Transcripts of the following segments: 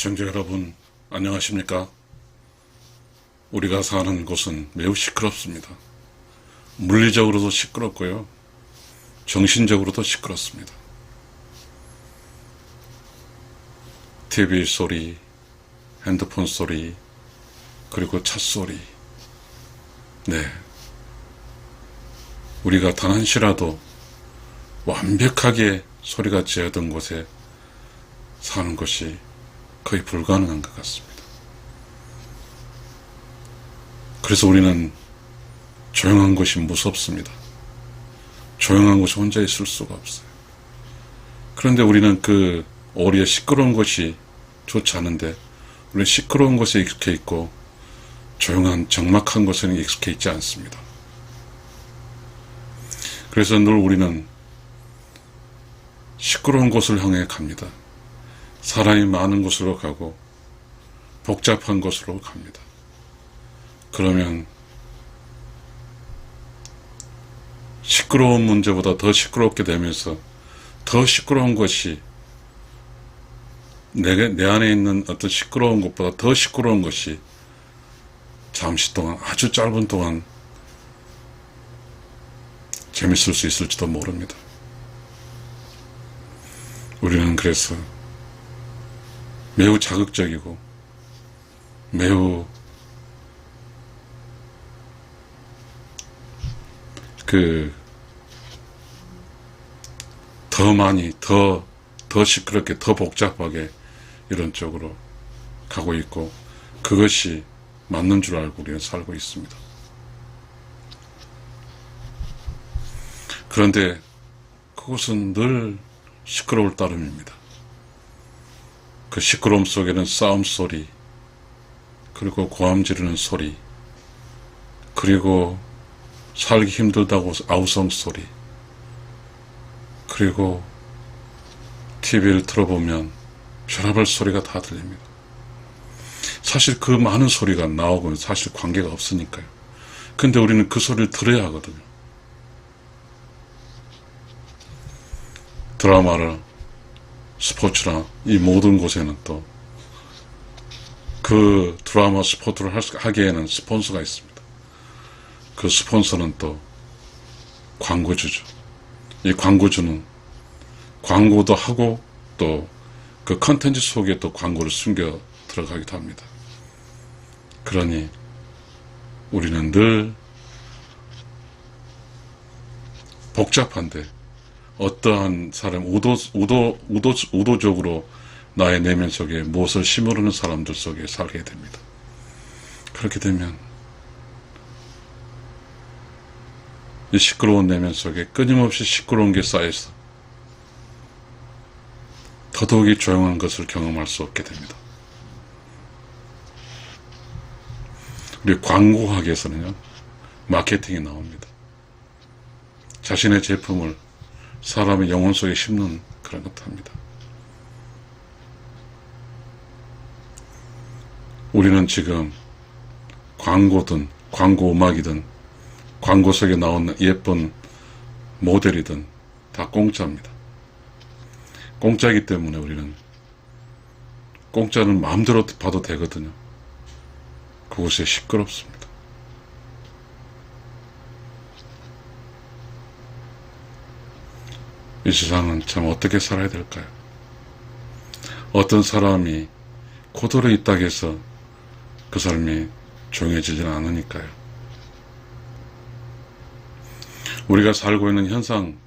시청자 여러분, 안녕하십니까? 우리가 사는 곳은 매우 시끄럽습니다. 물리적으로도 시끄럽고요, 정신적으로도 시끄럽습니다. TV 소리, 핸드폰 소리, 그리고 차 소리. 네. 우리가 단 한시라도 완벽하게 소리가 제어된 곳에 사는 것이 거의 불가능한 것 같습니다. 그래서 우리는 조용한 곳이 무섭습니다. 조용한 곳에 혼자 있을 수가 없어요. 그런데 우리는 오히려 시끄러운 곳이 좋지 않은데, 우리는 시끄러운 곳에 익숙해 있고 조용한 적막한 곳에는 익숙해 있지 않습니다. 그래서 늘 우리는 시끄러운 곳을 향해 갑니다. 사람이 많은 곳으로 가고 복잡한 곳으로 갑니다. 그러면 시끄러운 문제보다 더 시끄럽게 되면서 더 시끄러운 것이 내 안에 있는 어떤 시끄러운 것보다 더 시끄러운 것이 잠시 동안, 아주 짧은 동안 재밌을 수 있을지도 모릅니다. 우리는 그래서 매우 자극적이고 매우 더 많이 더 시끄럽게 더 복잡하게 이런 쪽으로 가고 있고, 그것이 맞는 줄 알고 우리는 살고 있습니다. 그런데 그것은 늘 시끄러울 따름입니다. 그 시끄러움 속에는 싸움 소리, 그리고 고함 지르는 소리, 그리고 살기 힘들다고 아우성 소리, 그리고 TV를 틀어보면 별의별 소리가 다 들립니다. 사실 그 많은 소리가 나오고는 사실 관계가 없으니까요. 근데 우리는 그 소리를 들어야 하거든요. 드라마나 스포츠나 이 모든 곳에는 또 그 드라마 스포츠를 하기에는 스폰서가 있습니다. 그 스폰서는 또 광고주죠. 이 광고주는 광고도 하고 또 그 컨텐츠 속에 또 광고를 숨겨 들어가기도 합니다. 그러니 우리는 늘 복잡한데 어떠한 사람, 의도적으로 나의 내면 속에 무엇을 심으려는 사람들 속에 살게 됩니다. 그렇게 되면 이 시끄러운 내면 속에 끊임없이 시끄러운 게 쌓여서 더더욱이 조용한 것을 경험할 수 없게 됩니다. 우리 광고학에서는요, 마케팅이 나옵니다. 자신의 제품을 사람의 영혼 속에 심는 그런 것도 합니다. 우리는 지금 광고든 광고 음악이든 광고 속에 나오는 예쁜 모델이든 다 공짜입니다. 공짜이기 때문에 우리는 공짜는 마음대로 봐도 되거든요. 그곳에 시끄럽습니다. 이 세상은 참 어떻게 살아야 될까요? 어떤 사람이 고도로 있다고 해서 그 사람이 조용해지지는 않으니까요. 우리가 살고 있는 현상,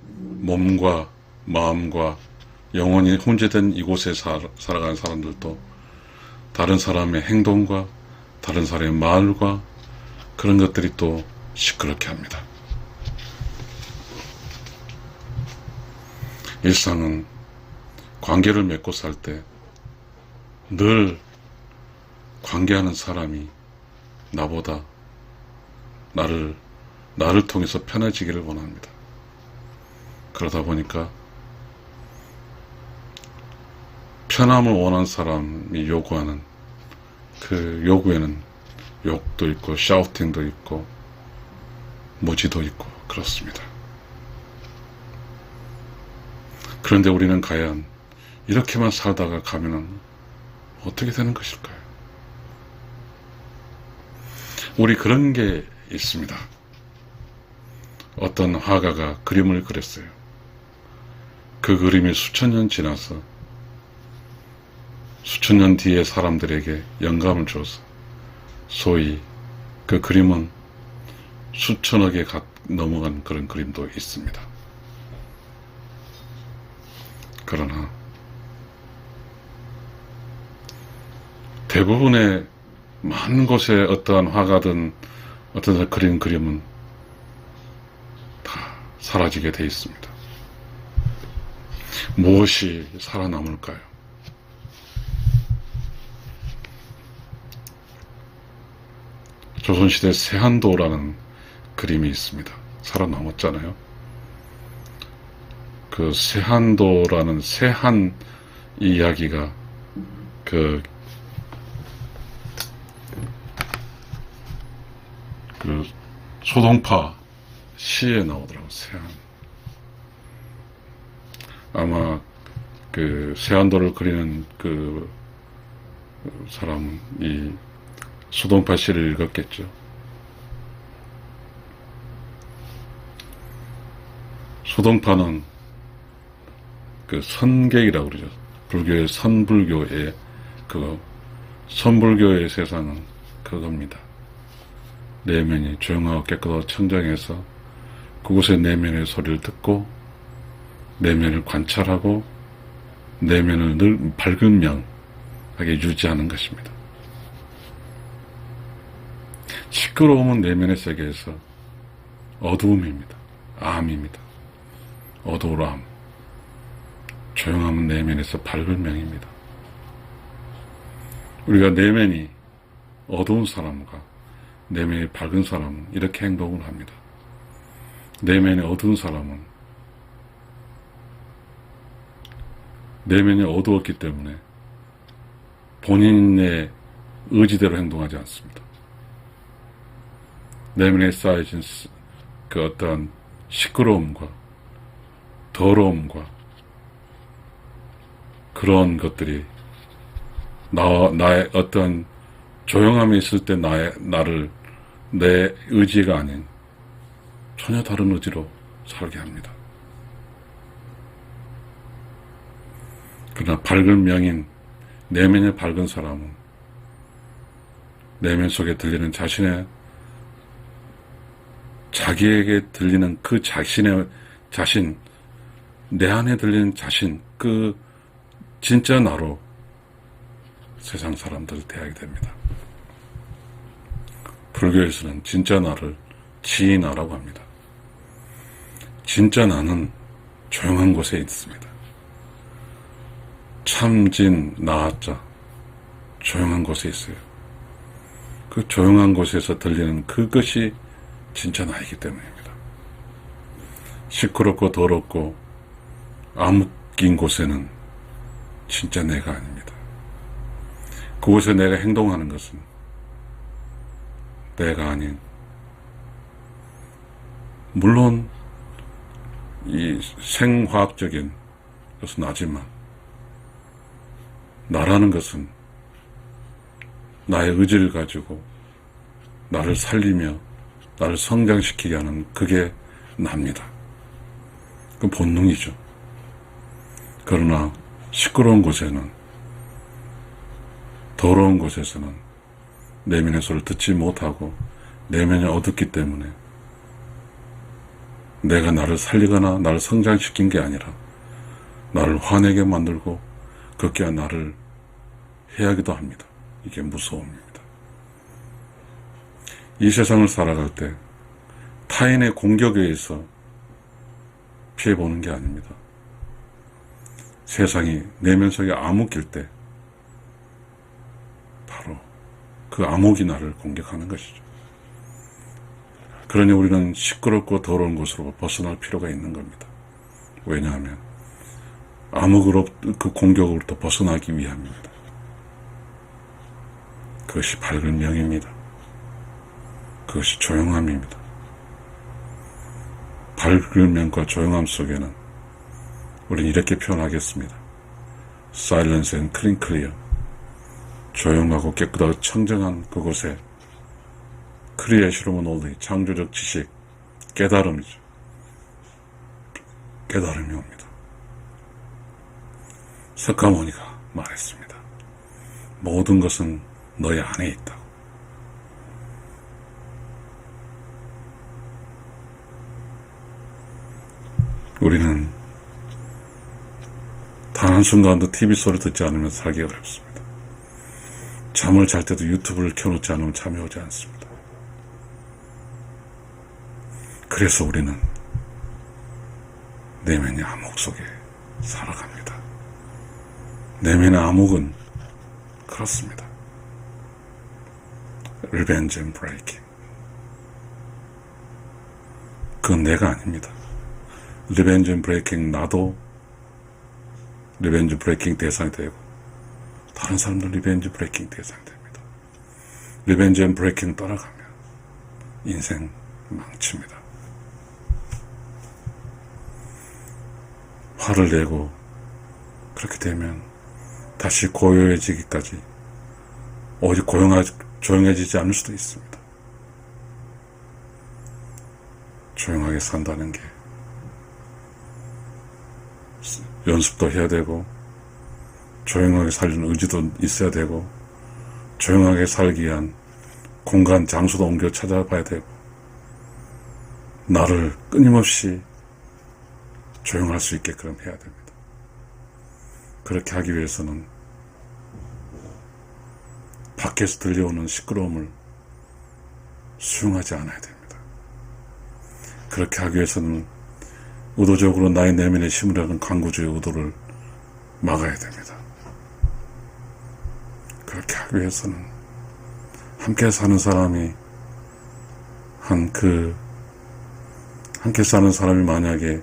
몸과 마음과 영혼이 혼재된 이곳에 살아가는 사람들도 다른 사람의 행동과 다른 사람의 말과 그런 것들이 또 시끄럽게 합니다. 일상은 관계를 맺고 살 때 늘 관계하는 사람이 나보다 나를 통해서 편해지기를 원합니다. 그러다 보니까 편함을 원하는 사람이 요구하는 그 요구에는 욕도 있고 샤우팅도 있고 무지도 있고 그렇습니다. 그런데 우리는 과연 이렇게만 살다가 가면은 어떻게 되는 것일까요? 우리 그런 게 있습니다. 어떤 화가가 그림을 그렸어요. 그 그림이 수천 년 지나서 수천 년 뒤에 사람들에게 영감을 줘서 소위 그 그림은 수천억에 넘어간 그런 그림도 있습니다. 그러나 대부분의 많은 곳에 어떠한 화가든 어떤 그린 그림은 다 사라지게 돼 있습니다. 무엇이 살아남을까요? 조선시대 세한도라는 그림이 있습니다. 살아남았잖아요. 그 세한도라는 세한 이야기가 그 소동파 시에 나오더라고요. 세한. 아마 그 세한도를 그리는 그 사람은 이 소동파 시를 읽었겠죠. 소동파는 그 선객이라고 그러죠. 불교의 선불교의 그 선불교의 세상은 그겁니다. 내면이 조용하고 깨끗하고 청정해서 그곳의 내면의 소리를 듣고 내면을 관찰하고 내면을 늘 밝은 명하게 유지하는 것입니다. 시끄러움은 내면의 세계에서 어두움입니다. 암입니다. 어두운 조용함은 내면에서 밝은 명입니다. 우리가 내면이 어두운 사람과 내면이 밝은 사람은 이렇게 행동을 합니다. 내면이 어두운 사람은 내면이 어두웠기 때문에 본인의 의지대로 행동하지 않습니다. 내면에 쌓여진 그 어떠한 시끄러움과 더러움과 그런 것들이 나의 어떤 조용함에 있을 때 내 의지가 아닌 전혀 다른 의지로 살게 합니다. 그러나 밝은 명인 내면의 밝은 사람은 내면 속에 들리는 자기에게 들리는 그 자신, 내 안에 들리는 자신, 그 진짜 나로 세상 사람들을 대하게 됩니다. 불교에서는 진짜 나를 지나라고 합니다. 진짜 나는 조용한 곳에 있습니다. 참진 나자 조용한 곳에 있어요. 그 조용한 곳에서 들리는 그것이 진짜 나이기 때문입니다. 시끄럽고 더럽고 암흑인 곳에는 진짜 내가 아닙니다. 그곳에 내가 행동하는 것은 내가 아닌, 물론 이 생화학적인 것은 나지만 나라는 것은 나의 의지를 가지고 나를 살리며 나를 성장시키게 하는 그게 납니다. 그 본능이죠. 그러나 시끄러운 곳에는, 더러운 곳에서는 내면의 소리를 듣지 못하고 내면이 어둡기 때문에 내가 나를 살리거나 나를 성장시킨 게 아니라 나를 화내게 만들고 그렇게 나를 해하기도 합니다. 이게 무서움입니다. 이 세상을 살아갈 때 타인의 공격에 의해서 피해보는 게 아닙니다. 세상이 내면 속에 암흑일 때 바로 그 암흑이 나를 공격하는 것이죠. 그러니 우리는 시끄럽고 더러운 곳으로 벗어날 필요가 있는 겁니다. 왜냐하면 암흑으로 그 공격으로부터 벗어나기 위함입니다. 그것이 밝은 명입니다. 그것이 조용함입니다. 밝은 명과 조용함 속에는 우리는 이렇게 표현하겠습니다. Silence and clear. 조용하고 깨끗하고 청정한 그곳에 크리에이션 논리, 창조적 지식, 깨달음이죠. 깨달음이 옵니다. 석가모니가 말했습니다. 모든 것은 너희 안에 있다고. 우리는 단 한순간도 TV 소리 듣지 않으면 살기 어렵습니다. 잠을 잘 때도 유튜브를 켜놓지 않으면 잠이 오지 않습니다. 그래서 우리는 내면의 암흑 속에 살아갑니다. 내면의 암흑은 그렇습니다. 리벤지 앤 브레이킹. 그건 내가 아닙니다. 리벤지 앤 브레이킹, 나도 리벤지 브레이킹 대상이 되고 다른 사람도 리벤지 브레이킹 대상이 됩니다. 리벤지 앤 브레이킹 따라가면 인생 망칩니다. 화를 내고 그렇게 되면 다시 고요해지기까지 오직 조용해지지 않을 수도 있습니다. 조용하게 산다는 게 연습도 해야 되고 조용하게 살려는 의지도 있어야 되고 조용하게 살기 위한 공간, 장소도 옮겨 찾아봐야 되고 나를 끊임없이 조용할 수 있게끔 해야 됩니다. 그렇게 하기 위해서는 밖에서 들려오는 시끄러움을 수용하지 않아야 됩니다. 그렇게 하기 위해서는 의도적으로 나의 내면에 심으려는 강구주의 의도를 막아야 됩니다. 그렇게 하기 위해서는 함께 사는 사람이 함께 사는 사람이 만약에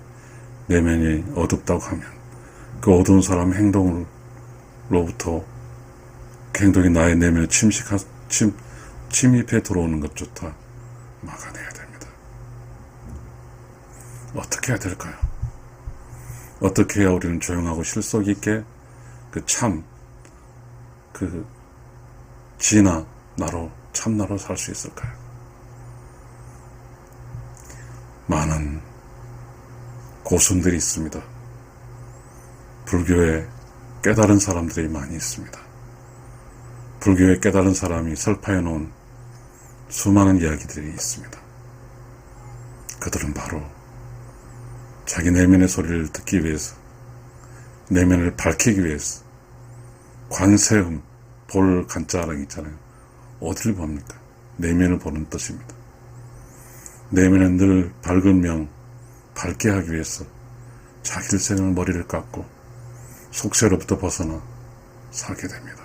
내면이 어둡다고 하면 그 어두운 사람의 행동으로부터 그 행동이 나의 내면에 침입해 들어오는 것조차 막아내야 됩니다. 어떻게 해야 될까요? 어떻게 해야 우리는 조용하고 실속 있게 진아 나로 참나로 살 수 있을까요? 많은 고순들이 있습니다. 불교에 깨달은 사람들이 많이 있습니다. 불교에 깨달은 사람이 설파해 놓은 수많은 이야기들이 있습니다. 그들은 바로 자기 내면의 소리를 듣기 위해서, 내면을 밝히기 위해서 관세음, 볼 간자랑 있잖아요. 어디를 봅니까? 내면을 보는 뜻입니다. 내면은 늘 밝은 명, 밝게 하기 위해서 자기 일생을 머리를 깎고 속세로부터 벗어나 살게 됩니다.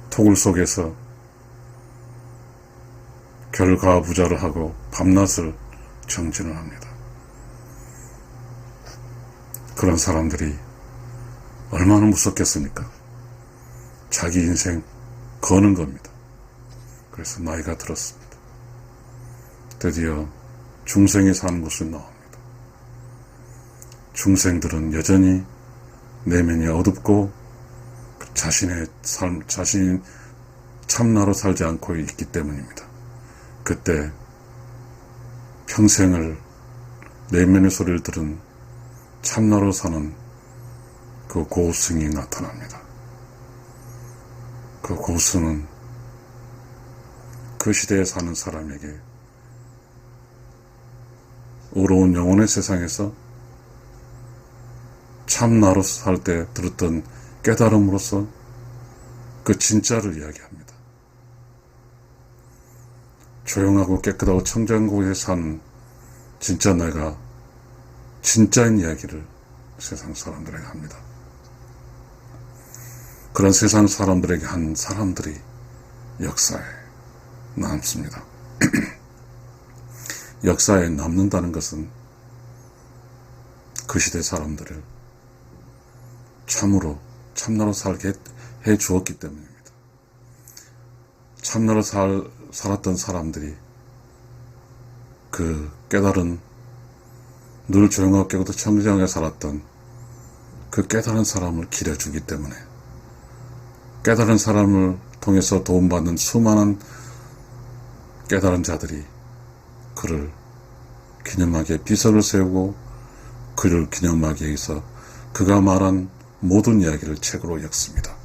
토굴 속에서 결과부자를 하고 밤낮을 정진을 합니다. 그런 사람들이 얼마나 무섭겠습니까? 자기 인생 거는 겁니다. 그래서 나이가 들었습니다. 드디어 중생이 사는 곳을 나옵니다. 중생들은 여전히 내면이 어둡고 자신이 참나로 살지 않고 있기 때문입니다. 그때 평생을 내면의 소리를 들은 참나로 사는 그 고승이 나타납니다. 그 고승은 그 시대에 사는 사람에게 어려운 영혼의 세상에서 참나로 살 때 들었던 깨달음으로써 그 진짜를 이야기합니다. 조용하고 깨끗하고 청정한 곳에 사는 진짜 내가 진짜인 이야기를 세상 사람들에게 합니다. 그런 세상 사람들에게 한 사람들이 역사에 남습니다. 역사에 남는다는 것은 그 시대 사람들을 참나로 살게 해 주었기 때문입니다. 참나로 살았던 사람들이 그 깨달은 늘 조용하고 깨끗하고 청정하게 살았던 그 깨달은 사람을 기려주기 때문에 깨달은 사람을 통해서 도움받는 수많은 깨달은 자들이 그를 기념하기에 비석을 세우고 그를 기념하기 위해서 그가 말한 모든 이야기를 책으로 엮습니다.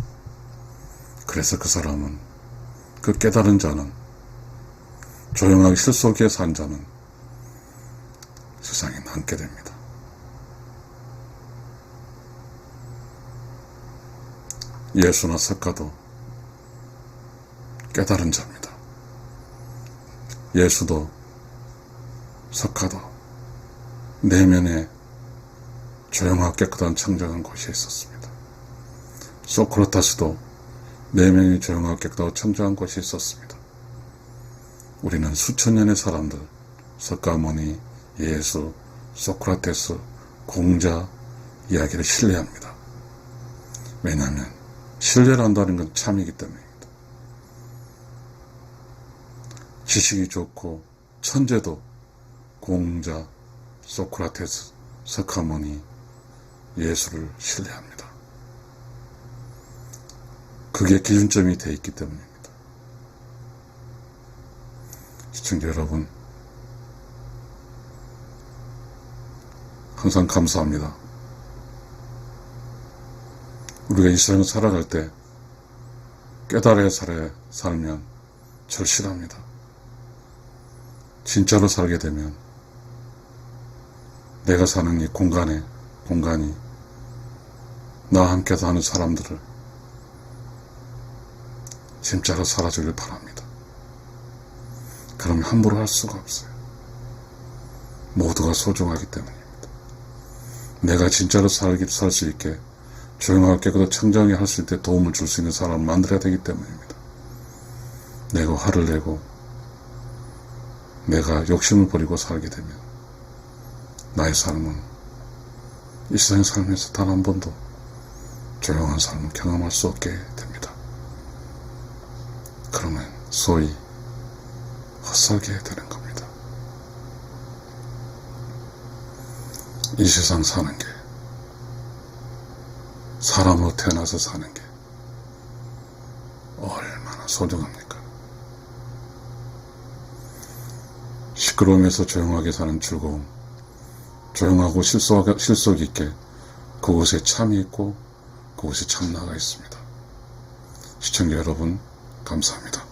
그래서 그 사람은, 그 깨달은 자는, 조용하게 실속에 산 자는 세상에 남게 됩니다. 예수나 석가도 깨달은 자입니다. 예수도 석가도 내면에 조용하고 깨끗한 청정한 곳이 있었습니다. 소크라테스도 내면이 조용하고 깨끗하고 청정한 곳이 있었습니다. 우리는 수천 년의 사람들, 석가모니, 예수, 소크라테스, 공자 이야기를 신뢰합니다. 왜냐하면 신뢰를 한다는 건 참이기 때문입니다. 지식이 좋고 천재도 공자, 소크라테스, 석가모니, 예수를 신뢰합니다. 그게 기준점이 되어 있기 때문입니다. 시청자 여러분, 항상 감사합니다. 우리가 이 세상을 살아갈 때 깨달아야 살면 절실합니다. 진짜로 살게 되면 내가 사는 이 공간이 나와 함께 사는 사람들을 진짜로 살아주길 바랍니다. 그러면 함부로 할 수가 없어요. 모두가 소중하기 때문입니다. 내가 진짜로 살 수 있게 조용하게 깨끗하게 청정하게 할 수 있게 도움을 줄 수 있는 사람을 만들어야 되기 때문입니다. 내가 화를 내고 내가 욕심을 버리고 살게 되면 나의 삶은 이 세상 살면서 단 한 번도 조용한 삶을 경험할 수 없게 됩니다. 그러면 소위 헛살게 되는 겁니다. 이 세상 사는 게, 사람으로 태어나서 사는 게 얼마나 소중합니까? 시끄러우면서 조용하게 사는 즐거움, 조용하고 실속 있게 그곳에 참이 있고 그곳에 참나가 있습니다. 시청자 여러분, 감사합니다.